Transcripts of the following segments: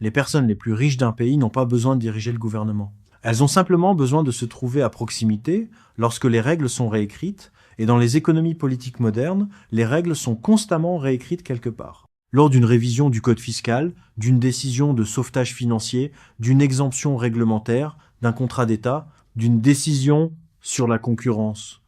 Les personnes les plus riches d'un pays n'ont pas besoin de diriger le gouvernement. Elles ont simplement besoin de se trouver à proximité lorsque les règles sont réécrites, et dans les économies politiques modernes, les règles sont constamment réécrites quelque part. Lors d'une révision du code fiscal, d'une décision de sauvetage financier, d'une exemption réglementaire, d'un contrat d'État, d'une décision sur la concurrence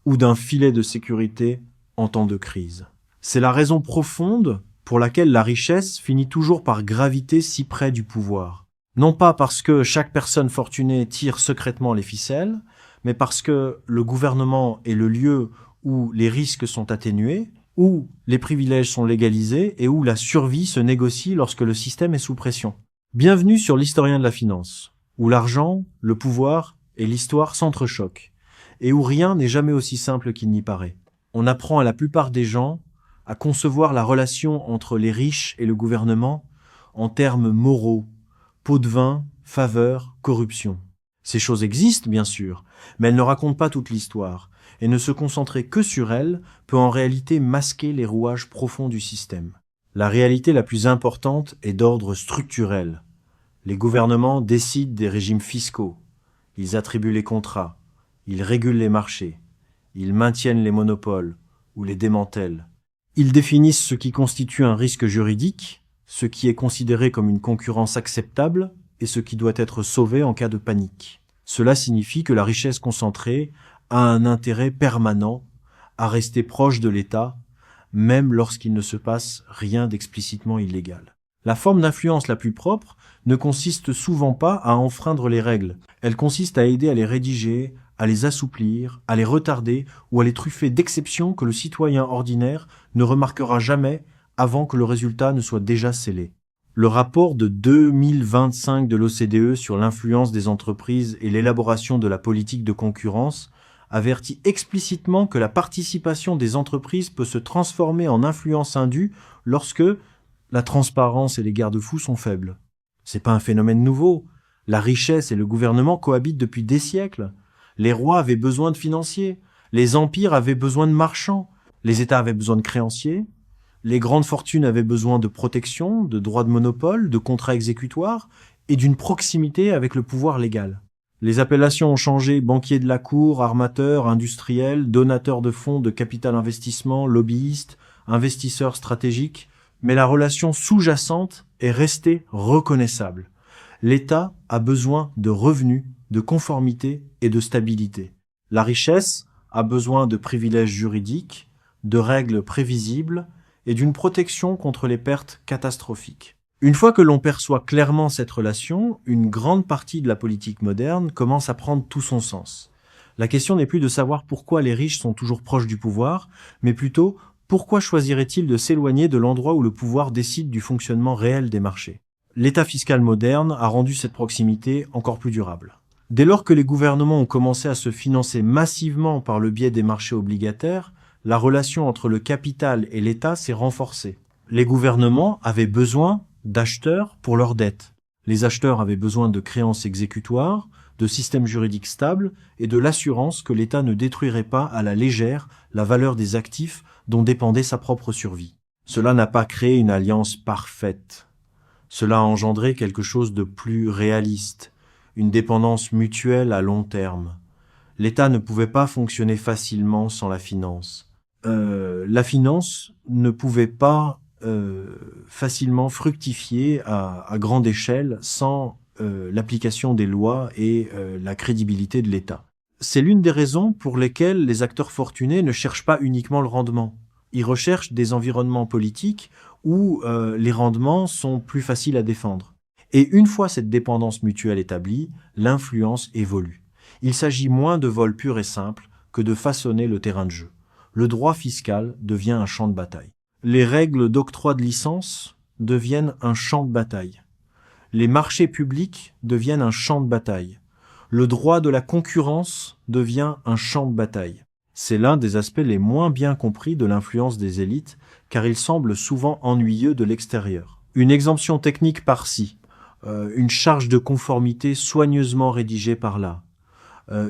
ou d'un filet de sécurité en temps de crise. C'est la raison profonde pour laquelle la richesse finit toujours par graviter si près du pouvoir. Non pas parce que chaque personne fortunée tire secrètement les ficelles, mais parce que le gouvernement est le lieu où les risques sont atténués, où les privilèges sont légalisés et où la survie se négocie lorsque le système est sous pression. Bienvenue sur l'Historien de la finance, où l'argent, le pouvoir et l'histoire s'entrechoquent, et où rien n'est jamais aussi simple qu'il n'y paraît. On apprend à la plupart des gens à concevoir la relation entre les riches et le gouvernement en termes moraux, pot de vin, faveur, corruption. Ces choses existent, bien sûr, mais elles ne racontent pas toute l'histoire, et ne se concentrer que sur elles peut en réalité masquer les rouages profonds du système. La réalité la plus importante est d'ordre structurel. Les gouvernements décident des régimes fiscaux, ils attribuent les contrats, ils régulent les marchés, ils maintiennent les monopoles ou les démantèlent. Ils définissent ce qui constitue un risque juridique, ce qui est considéré comme une concurrence acceptable et ce qui doit être sauvé en cas de panique. Cela signifie que la richesse concentrée a un intérêt permanent à rester proche de l'État, même lorsqu'il ne se passe rien d'explicitement illégal. La forme d'influence la plus propre ne consiste souvent pas à enfreindre les règles. Elle consiste à aider à les rédiger, à les assouplir, à les retarder ou à les truffer d'exceptions que le citoyen ordinaire ne remarquera jamais avant que le résultat ne soit déjà scellé. Le rapport de 2025 de l'OCDE sur l'influence des entreprises et l'élaboration de la politique de concurrence avertit explicitement que la participation des entreprises peut se transformer en influence indue lorsque la transparence et les garde-fous sont faibles. C'est pas un phénomène nouveau. La richesse et le gouvernement cohabitent depuis des siècles. Les rois avaient besoin de financiers, les empires avaient besoin de marchands, les États avaient besoin de créanciers, les grandes fortunes avaient besoin de protection, de droits de monopole, de contrats exécutoires et d'une proximité avec le pouvoir légal. Les appellations ont changé: banquiers de la cour, armateurs, industriels, donateurs de fonds de capital investissement, lobbyistes, investisseurs stratégiques, mais la relation sous-jacente est restée reconnaissable. L'État a besoin de revenus, de conformité et de stabilité. La richesse a besoin de privilèges juridiques, de règles prévisibles et d'une protection contre les pertes catastrophiques. Une fois que l'on perçoit clairement cette relation, une grande partie de la politique moderne commence à prendre tout son sens. La question n'est plus de savoir pourquoi les riches sont toujours proches du pouvoir, mais plutôt pourquoi choisiraient-ils de s'éloigner de l'endroit où le pouvoir décide du fonctionnement réel des marchés. L'État fiscal moderne a rendu cette proximité encore plus durable. Dès lors que les gouvernements ont commencé à se financer massivement par le biais des marchés obligataires, la relation entre le capital et l'État s'est renforcée. Les gouvernements avaient besoin d'acheteurs pour leurs dettes. Les acheteurs avaient besoin de créances exécutoires, de systèmes juridiques stables et de l'assurance que l'État ne détruirait pas à la légère la valeur des actifs dont dépendait sa propre survie. Cela n'a pas créé une alliance parfaite. Cela a engendré quelque chose de plus réaliste, une dépendance mutuelle à long terme. L'État ne pouvait pas fonctionner facilement sans la finance. La finance ne pouvait pas facilement fructifier à grande échelle sans l'application des lois et la crédibilité de l'État. C'est l'une des raisons pour lesquelles les acteurs fortunés ne cherchent pas uniquement le rendement. Ils recherchent des environnements politiques où les rendements sont plus faciles à défendre. Et une fois cette dépendance mutuelle établie, l'influence évolue. Il s'agit moins de vol pur et simple que de façonner le terrain de jeu. Le droit fiscal devient un champ de bataille. Les règles d'octroi de licence deviennent un champ de bataille. Les marchés publics deviennent un champ de bataille. Le droit de la concurrence devient un champ de bataille. C'est l'un des aspects les moins bien compris de l'influence des élites, car il semble souvent ennuyeux de l'extérieur. Une exemption technique par-ci, une charge de conformité soigneusement rédigée par-là,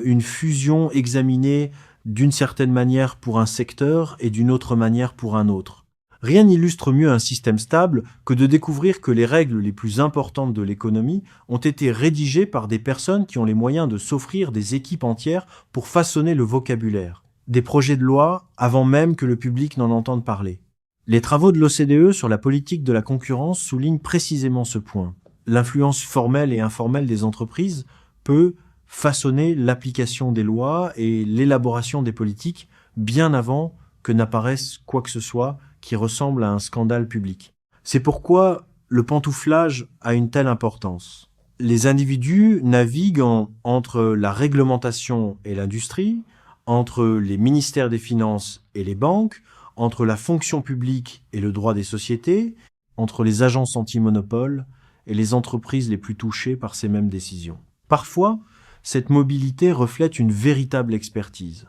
une fusion examinée d'une certaine manière pour un secteur et d'une autre manière pour un autre. Rien n'illustre mieux un système stable que de découvrir que les règles les plus importantes de l'économie ont été rédigées par des personnes qui ont les moyens de s'offrir des équipes entières pour façonner le vocabulaire, des projets de loi avant même que le public n'en entende parler. Les travaux de l'OCDE sur la politique de la concurrence soulignent précisément ce point. L'influence formelle et informelle des entreprises peut façonner l'application des lois et l'élaboration des politiques bien avant que n'apparaisse quoi que ce soit qui ressemble à un scandale public. C'est pourquoi le pantouflage a une telle importance. Les individus naviguent entre la réglementation et l'industrie, entre les ministères des Finances et les banques, entre la fonction publique et le droit des sociétés, entre les agences anti-monopole et les entreprises les plus touchées par ces mêmes décisions. Parfois, cette mobilité reflète une véritable expertise.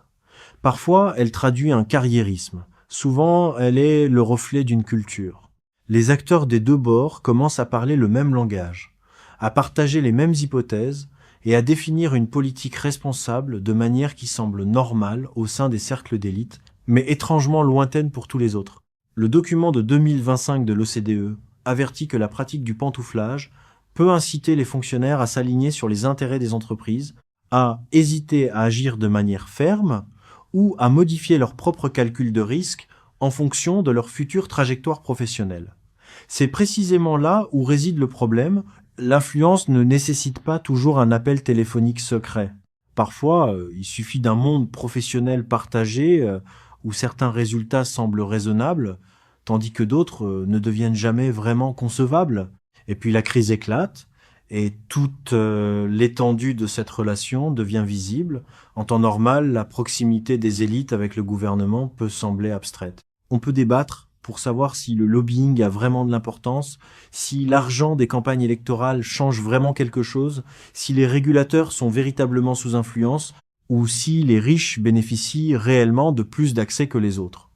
Parfois, elle traduit un carriérisme. Souvent, elle est le reflet d'une culture. Les acteurs des deux bords commencent à parler le même langage, à partager les mêmes hypothèses et à définir une politique responsable de manière qui semble normale au sein des cercles d'élite, mais étrangement lointaine pour tous les autres. Le document de 2025 de l'OCDE avertit que la pratique du pantouflage peut inciter les fonctionnaires à s'aligner sur les intérêts des entreprises, à hésiter à agir de manière ferme ou à modifier leurs propres calculs de risque en fonction de leur future trajectoire professionnelle. C'est précisément là où réside le problème. L'influence ne nécessite pas toujours un appel téléphonique secret. Parfois, il suffit d'un monde professionnel partagé où certains résultats semblent raisonnables, tandis que d'autres ne deviennent jamais vraiment concevables. Et puis la crise éclate, et toute l'étendue de cette relation devient visible. En temps normal, la proximité des élites avec le gouvernement peut sembler abstraite. On peut débattre pour savoir si le lobbying a vraiment de l'importance, si l'argent des campagnes électorales change vraiment quelque chose, si les régulateurs sont véritablement sous influence, ou si les riches bénéficient réellement de plus d'accès que les autres.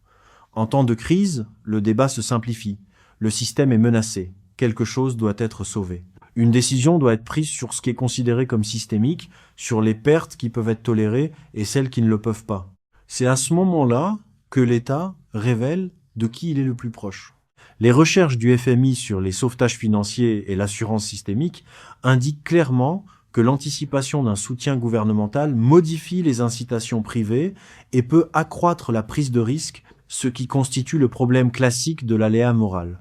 En temps de crise, le débat se simplifie. Le système est menacé. Quelque chose doit être sauvé. Une décision doit être prise sur ce qui est considéré comme systémique, sur les pertes qui peuvent être tolérées et celles qui ne le peuvent pas. C'est à ce moment-là que l'État révèle de qui il est le plus proche. Les recherches du FMI sur les sauvetages financiers et l'assurance systémique indiquent clairement que l'anticipation d'un soutien gouvernemental modifie les incitations privées et peut accroître la prise de risque, ce qui constitue le problème classique de l'aléa moral.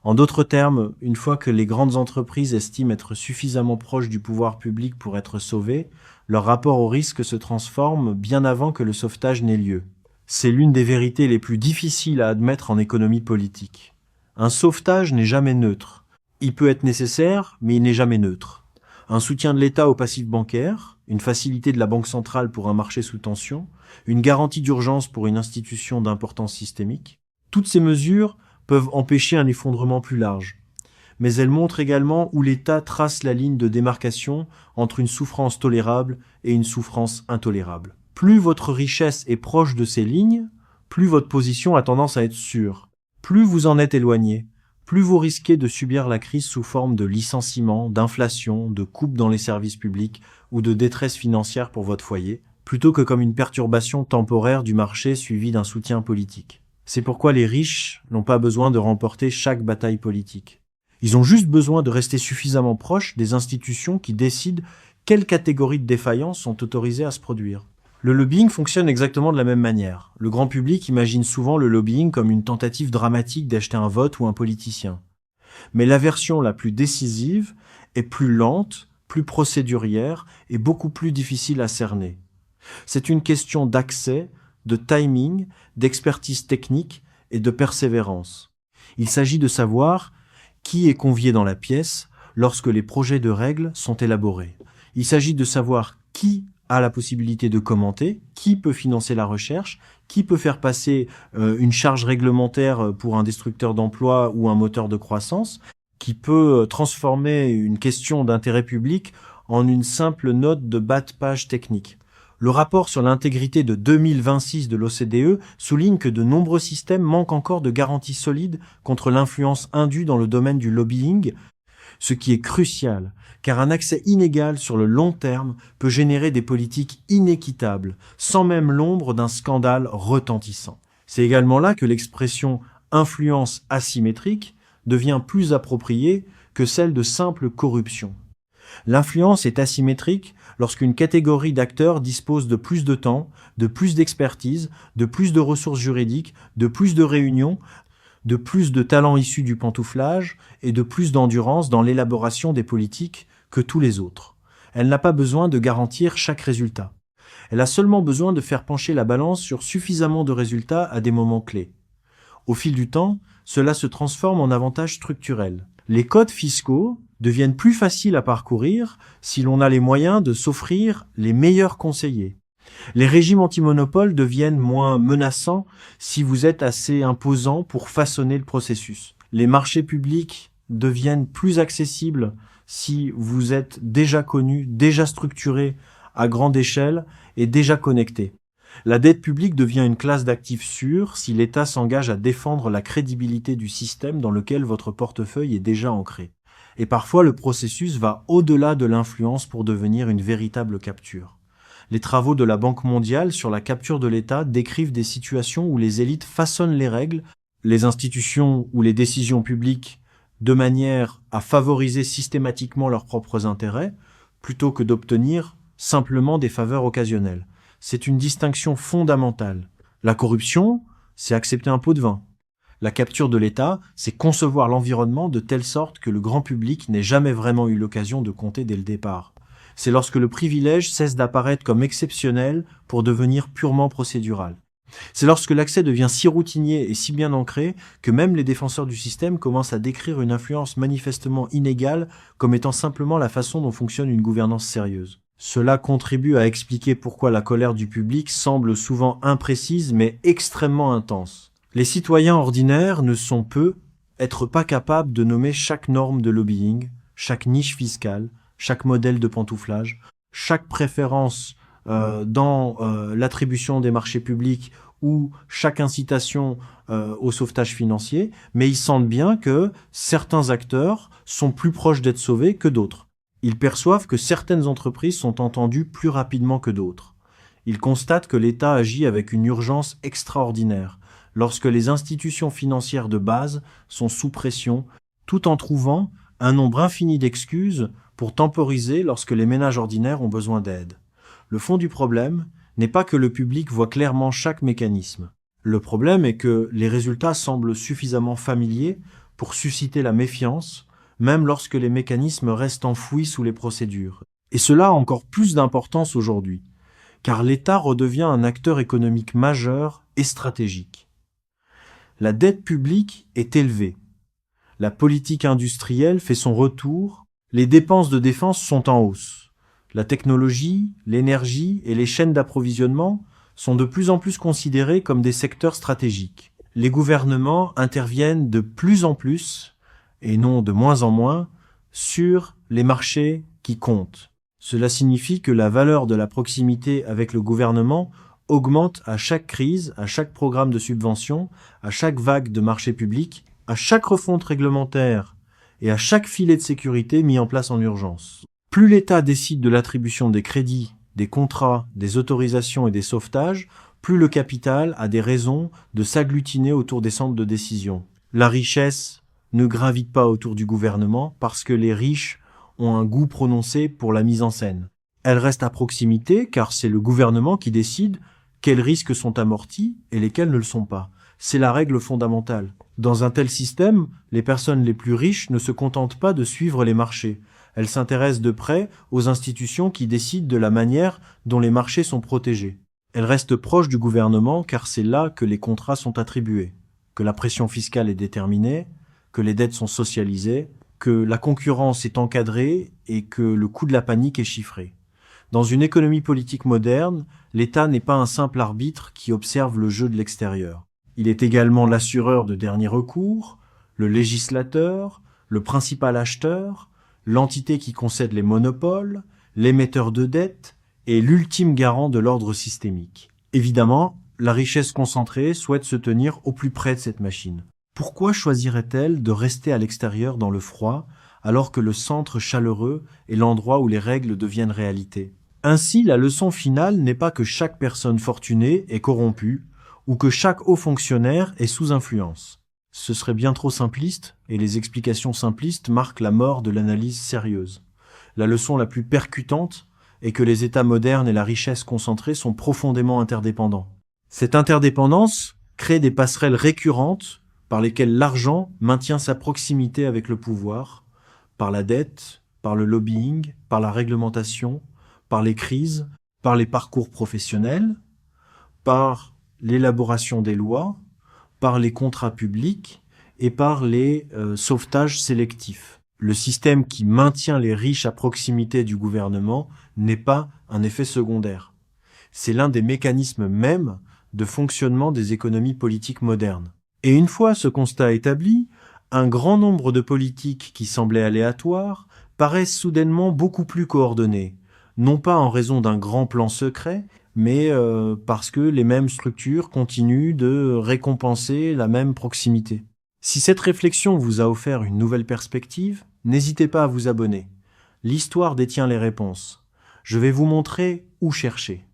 En d'autres termes, une fois que les grandes entreprises estiment être suffisamment proches du pouvoir public pour être sauvées, leur rapport au risque se transforme bien avant que le sauvetage n'ait lieu. C'est l'une des vérités les plus difficiles à admettre en économie politique. Un sauvetage n'est jamais neutre. Il peut être nécessaire, mais il n'est jamais neutre. Un soutien de l'État au passif bancaire, une facilité de la Banque centrale pour un marché sous tension, une garantie d'urgence pour une institution d'importance systémique, toutes ces mesures peuvent empêcher un effondrement plus large. Mais elles montrent également où l'État trace la ligne de démarcation entre une souffrance tolérable et une souffrance intolérable. Plus votre richesse est proche de ces lignes, plus votre position a tendance à être sûre. Plus vous en êtes éloigné, plus vous risquez de subir la crise sous forme de licenciements, d'inflation, de coupes dans les services publics ou de détresse financière pour votre foyer, plutôt que comme une perturbation temporaire du marché suivie d'un soutien politique. C'est pourquoi les riches n'ont pas besoin de remporter chaque bataille politique. Ils ont juste besoin de rester suffisamment proches des institutions qui décident quelles catégories de défaillances sont autorisées à se produire. Le lobbying fonctionne exactement de la même manière. Le grand public imagine souvent le lobbying comme une tentative dramatique d'acheter un vote ou un politicien. Mais la version la plus décisive est plus lente, plus procédurière et beaucoup plus difficile à cerner. C'est une question d'accès, de timing, d'expertise technique et de persévérance. Il s'agit de savoir qui est convié dans la pièce lorsque les projets de règles sont élaborés. Il s'agit de savoir qui a la possibilité de commenter, qui peut financer la recherche, qui peut faire passer une charge réglementaire pour un destructeur d'emplois ou un moteur de croissance, qui peut transformer une question d'intérêt public en une simple note de bas de page technique. Le rapport sur l'intégrité de 2026 de l'OCDE souligne que de nombreux systèmes manquent encore de garanties solides contre l'influence indue dans le domaine du lobbying, ce qui est crucial, car un accès inégal sur le long terme peut générer des politiques inéquitables, sans même l'ombre d'un scandale retentissant. C'est également là que l'expression influence asymétrique devient plus appropriée que celle de simple corruption. L'influence est asymétrique lorsqu'une catégorie d'acteurs dispose de plus de temps, de plus d'expertise, de plus de ressources juridiques, de plus de réunions, de plus de talents issus du pantouflage et de plus d'endurance dans l'élaboration des politiques que tous les autres. Elle n'a pas besoin de garantir chaque résultat. Elle a seulement besoin de faire pencher la balance sur suffisamment de résultats à des moments clés. Au fil du temps, cela se transforme en avantages structurels. Les codes fiscaux deviennent plus faciles à parcourir si l'on a les moyens de s'offrir les meilleurs conseillers. Les régimes anti-monopole deviennent moins menaçants si vous êtes assez imposant pour façonner le processus. Les marchés publics deviennent plus accessibles si vous êtes déjà connu, déjà structuré à grande échelle et déjà connecté. La dette publique devient une classe d'actifs sûrs si l'État s'engage à défendre la crédibilité du système dans lequel votre portefeuille est déjà ancré. Et parfois, le processus va au-delà de l'influence pour devenir une véritable capture. Les travaux de la Banque mondiale sur la capture de l'État décrivent des situations où les élites façonnent les règles, les institutions ou les décisions publiques de manière à favoriser systématiquement leurs propres intérêts, plutôt que d'obtenir simplement des faveurs occasionnelles. C'est une distinction fondamentale. La corruption, c'est accepter un pot de vin. La capture de l'État, c'est concevoir l'environnement de telle sorte que le grand public n'ait jamais vraiment eu l'occasion de compter dès le départ. C'est lorsque le privilège cesse d'apparaître comme exceptionnel pour devenir purement procédural. C'est lorsque l'accès devient si routinier et si bien ancré que même les défenseurs du système commencent à décrire une influence manifestement inégale comme étant simplement la façon dont fonctionne une gouvernance sérieuse. Cela contribue à expliquer pourquoi la colère du public semble souvent imprécise mais extrêmement intense. Les citoyens ordinaires ne sont pas capables de nommer chaque norme de lobbying, chaque niche fiscale, chaque modèle de pantouflage, chaque préférence dans l'attribution des marchés publics ou chaque incitation au sauvetage financier, mais ils sentent bien que certains acteurs sont plus proches d'être sauvés que d'autres. Ils perçoivent que certaines entreprises sont entendues plus rapidement que d'autres. Ils constatent que l'État agit avec une urgence extraordinaire lorsque les institutions financières de base sont sous pression, tout en trouvant un nombre infini d'excuses pour temporiser lorsque les ménages ordinaires ont besoin d'aide. Le fond du problème n'est pas que le public voit clairement chaque mécanisme. Le problème est que les résultats semblent suffisamment familiers pour susciter la méfiance, même lorsque les mécanismes restent enfouis sous les procédures. Et cela a encore plus d'importance aujourd'hui, car l'État redevient un acteur économique majeur et stratégique. La dette publique est élevée. La politique industrielle fait son retour. Les dépenses de défense sont en hausse. La technologie, l'énergie et les chaînes d'approvisionnement sont de plus en plus considérées comme des secteurs stratégiques. Les gouvernements interviennent de plus en plus, et non de moins en moins, sur les marchés qui comptent. Cela signifie que la valeur de la proximité avec le gouvernement augmente à chaque crise, à chaque programme de subvention, à chaque vague de marché public, à chaque refonte réglementaire et à chaque filet de sécurité mis en place en urgence. Plus l'État décide de l'attribution des crédits, des contrats, des autorisations et des sauvetages, plus le capital a des raisons de s'agglutiner autour des centres de décision. La richesse ne gravite pas autour du gouvernement parce que les riches ont un goût prononcé pour la mise en scène. Elle reste à proximité car c'est le gouvernement qui décide quels risques sont amortis et lesquels ne le sont pas. C'est la règle fondamentale. Dans un tel système, les personnes les plus riches ne se contentent pas de suivre les marchés. Elles s'intéressent de près aux institutions qui décident de la manière dont les marchés sont protégés. Elles restent proches du gouvernement car c'est là que les contrats sont attribués, que la pression fiscale est déterminée, que les dettes sont socialisées, que la concurrence est encadrée et que le coût de la panique est chiffré. Dans une économie politique moderne, l'État n'est pas un simple arbitre qui observe le jeu de l'extérieur. Il est également l'assureur de dernier recours, le législateur, le principal acheteur, l'entité qui concède les monopoles, l'émetteur de dettes et l'ultime garant de l'ordre systémique. Évidemment, la richesse concentrée souhaite se tenir au plus près de cette machine. Pourquoi choisirait-elle de rester à l'extérieur dans le froid alors que le centre chaleureux est l'endroit où les règles deviennent réalité? Ainsi, la leçon finale n'est pas que chaque personne fortunée est corrompue ou que chaque haut fonctionnaire est sous influence. ce serait bien trop simpliste, et les explications simplistes marquent la mort de l'analyse sérieuse. La leçon la plus percutante est que les États modernes et la richesse concentrée sont profondément interdépendants. Cette interdépendance crée des passerelles récurrentes par lesquelles l'argent maintient sa proximité avec le pouvoir, par la dette, par le lobbying, par la réglementation, par les crises, par les parcours professionnels, par l'élaboration des lois, par les contrats publics et par les sauvetages sélectifs. Le système qui maintient les riches à proximité du gouvernement n'est pas un effet secondaire. C'est l'un des mécanismes mêmes de fonctionnement des économies politiques modernes. Et une fois ce constat établi, un grand nombre de politiques qui semblaient aléatoires paraissent soudainement beaucoup plus coordonnées, non pas en raison d'un grand plan secret, mais parce que les mêmes structures continuent de récompenser la même proximité. Si cette réflexion vous a offert une nouvelle perspective, n'hésitez pas à vous abonner. L'histoire détient les réponses. Je vais vous montrer où chercher.